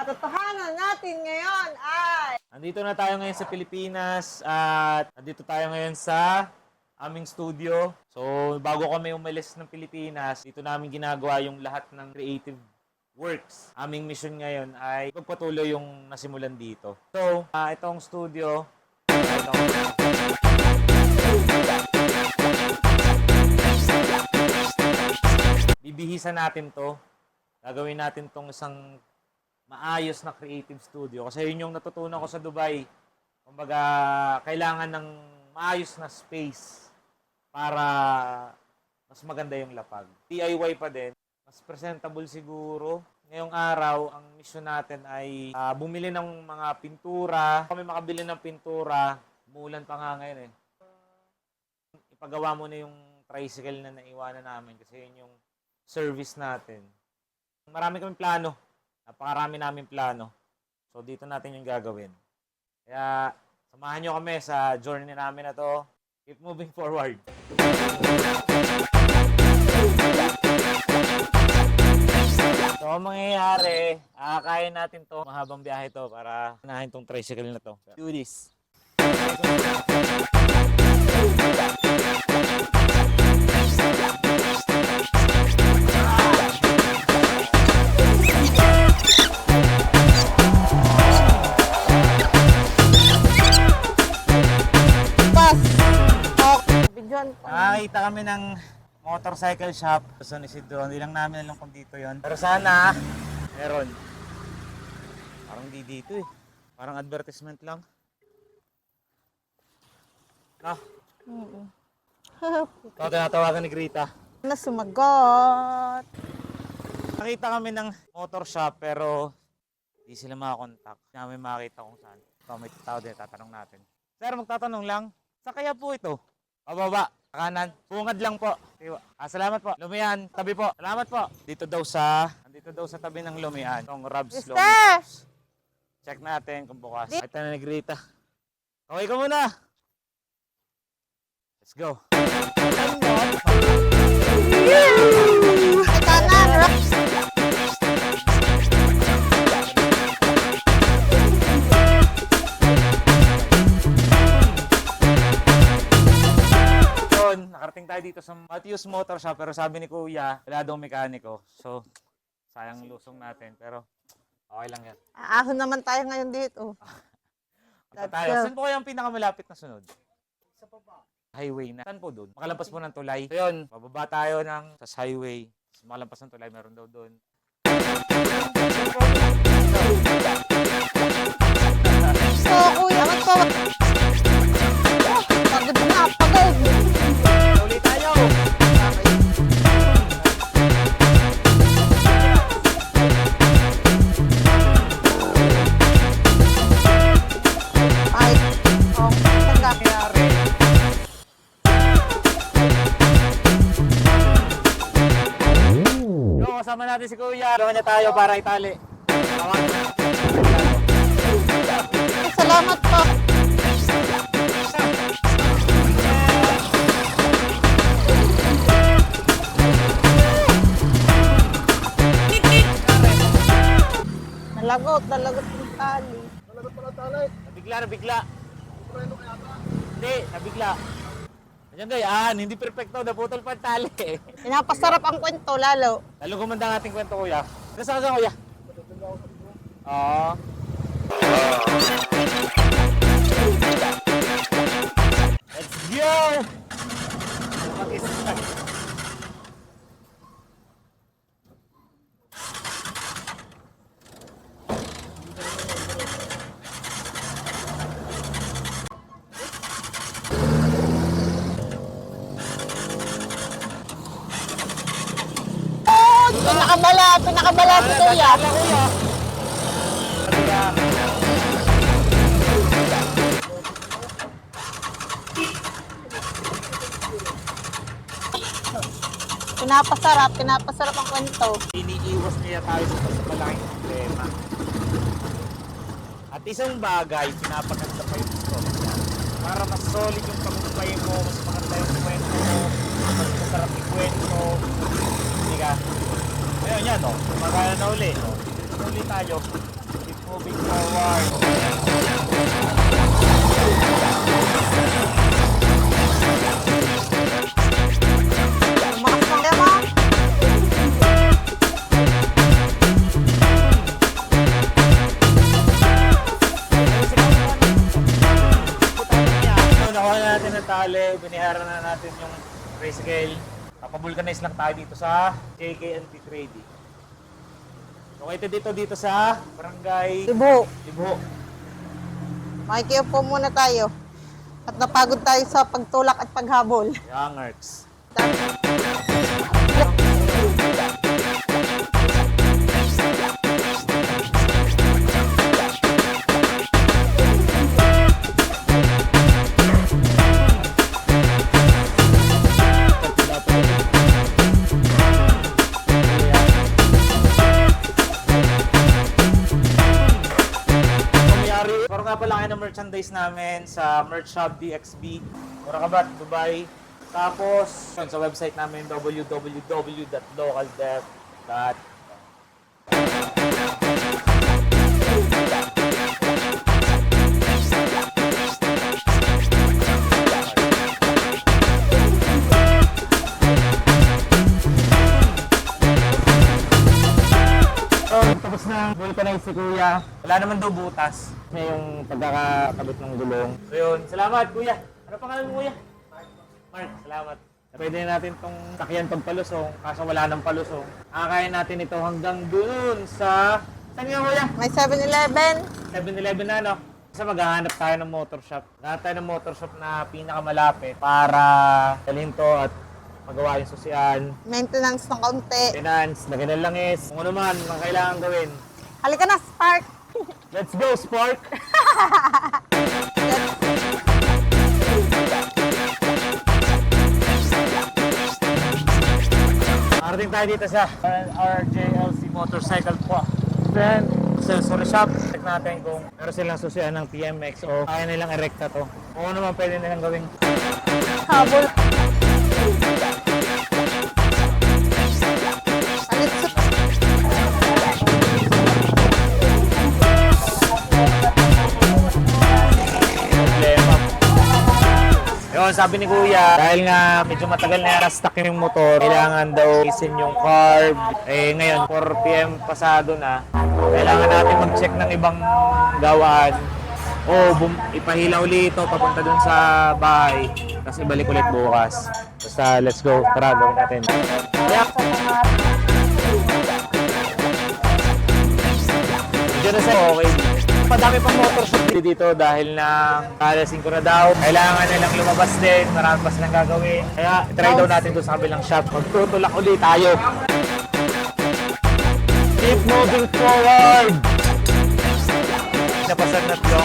Totohanan natin ngayon ay... Nandito na tayo ngayon sa Pilipinas at nandito tayo ngayon sa aming studio. So, bago kami umalis ng Pilipinas, dito namin ginagawa yung lahat ng creative works. Aming mission ngayon ay pagpatuloy yung nasimulan dito. So, itong studio, bibihisan natin to. Gagawin natin tong isang maayos na creative studio. Kasi yun yung natutunan ko sa Dubai. Kumbaga, kailangan ng maayos na space para mas maganda yung lapag. DIY pa din. Mas presentable siguro. Ngayong araw, ang mission natin ay bumili ng mga pintura. Kami makabili ng pintura. Umuulan pa nga ngayon eh. Ipagawa mo na yung tricycle na naiwanan namin kasi yun yung service natin. Marami kaming plano. Napakarami namin plano. So, dito natin yung gagawin. Kaya, samahan nyo kami sa journey namin na to. Keep moving forward. So, ang mangyayari, kaya natin to. Mahabang biyahe to para unahin tong tricycle na to. Do this. Nakakita kami ng motorcycle shop sa San Isidro. Hindi lang namin alam kung dito yon. Pero sana, meron. Parang di dito eh. Parang advertisement lang. No? Ito, tinatawagan ni Grita. Na sumagot. Nakita kami ng motor shop pero di sila makakontak. Hindi namin makita kung saan. Ito, may tao din, tatanong natin. Sir, magtatanong lang. Saan kaya po ito? Pababa, kanan, bungad lang po. Salamat po. Lumian, tabi po. Salamat po. Dito daw sa tabi ng Lumian. Itong Rob's Lumian. Check natin kung bukas. Ito na ni Grita. Okay ka muna. Let's go. Nakarating tayo dito sa Matthews Motor Shop pero sabi ni Kuya, wala daw mekaniko. So, sayang lusong natin pero okay lang yan. Aahon naman tayo ngayon dito. Saan po kaya ang pinakamalapit na sunod? Sa baba. Highway na. Saan po doon? Makalampas po ng tulay. So yun, bababa tayo ng sa highway. Makalampas ng tulay, meron daw doon. So, Kuya, pagod na, pagod. Ulit tayo! Ay, saan Nangyari. Yo, kasama natin si Kuya. Gawin niya tayo para itali. Salamat po. Nalagot yung tali. Nalagot pala tali. Nabigla. Preno kaya ata. Hindi, nabigla. Ayan gayaan, hindi perfecto. Naputol pa ang tali eh. Pinapasarap ang kwento, lalo. Lalo gumanda ang ating kwento, Kuya. Nasaan ka, Kuya? Oo. Let's go! Mag-isa. Pinakabala si Kuya. Pinapasarap ang kwento. Iniiwas niya tayo sa malaking problema. At isang bagay, pinapaganda pa yung story niya. Para mas solid yung pagkubay mo, mas maganda yung kwento mo, mas masarap yung kwento. Hindi ka. Ayun yan, no? Magkano na uli, no? Uli tayo. moving forward. Lumakas ng demo. Nakuha na natin ang tali, biniharan na natin yung tricycle. Papavulcanize lang tayo dito sa JKNT Trading. Located dito sa Barangay Ibo. Ibo. Makikiupo muna tayo. At napagod tayo sa pagtulak at paghabol. Youngers. Puro nga pala kayo ng merchandise namin sa Merch Shop DXB, Moracabat, Dubai. Tapos, yun, sa website namin www.localdev.com. Tapos na vulcanize si Kuya. Wala naman daw butas. May yung pagkakakabit ng gulong. So yun, salamat Kuya. Ano pangalan mo Kuya? Mark, salamat. Pwede natin tong sakyan pagpalusong, kaso wala nang palusong. Kakain natin ito hanggang dun sa... Saan nga Kuya? May 7-Eleven. 7-Eleven na, no? Kasi maghahanap tayo ng motor shop. Hanap tayo ng motor shop na pinakamalapit para dalhin to at magawa yung susian. Maintenance ng kaunti. Finance, lagyan ng langis. Kung ano man, ang kailangan gawin. Halika na, Spark. Let's go, Spark! Marating tayo dito sa RJLC Motorcycle po. Then, accessory shop. Check natin kung meron silang susian ng TMX o kaya nilang erekta to. O ano naman pwede nilang gawing Habol. Alit sa... problema. Yun, sabi ni Kuya, dahil nga medyo matagal na stuck yung motor, kailangan daw isin yung carb. Eh ngayon, 4 PM pasado na. Kailangan natin mag-check ng ibang gawaan. O ipahila ulit ito papunta dun sa bahay. Tapos ibalik ulit bukas. Basta let's go. Tara, gawin natin. Kaya, diyan na sa okay. Madami pang motor shop dito dahil na alasing ko na daw. Kailangan nilang lumabas din. Marami pa silang gagawin. Kaya try daw natin doon sa kabilang shop. Magtutulak ulit tayo. Keep moving forward! Napasag na ito.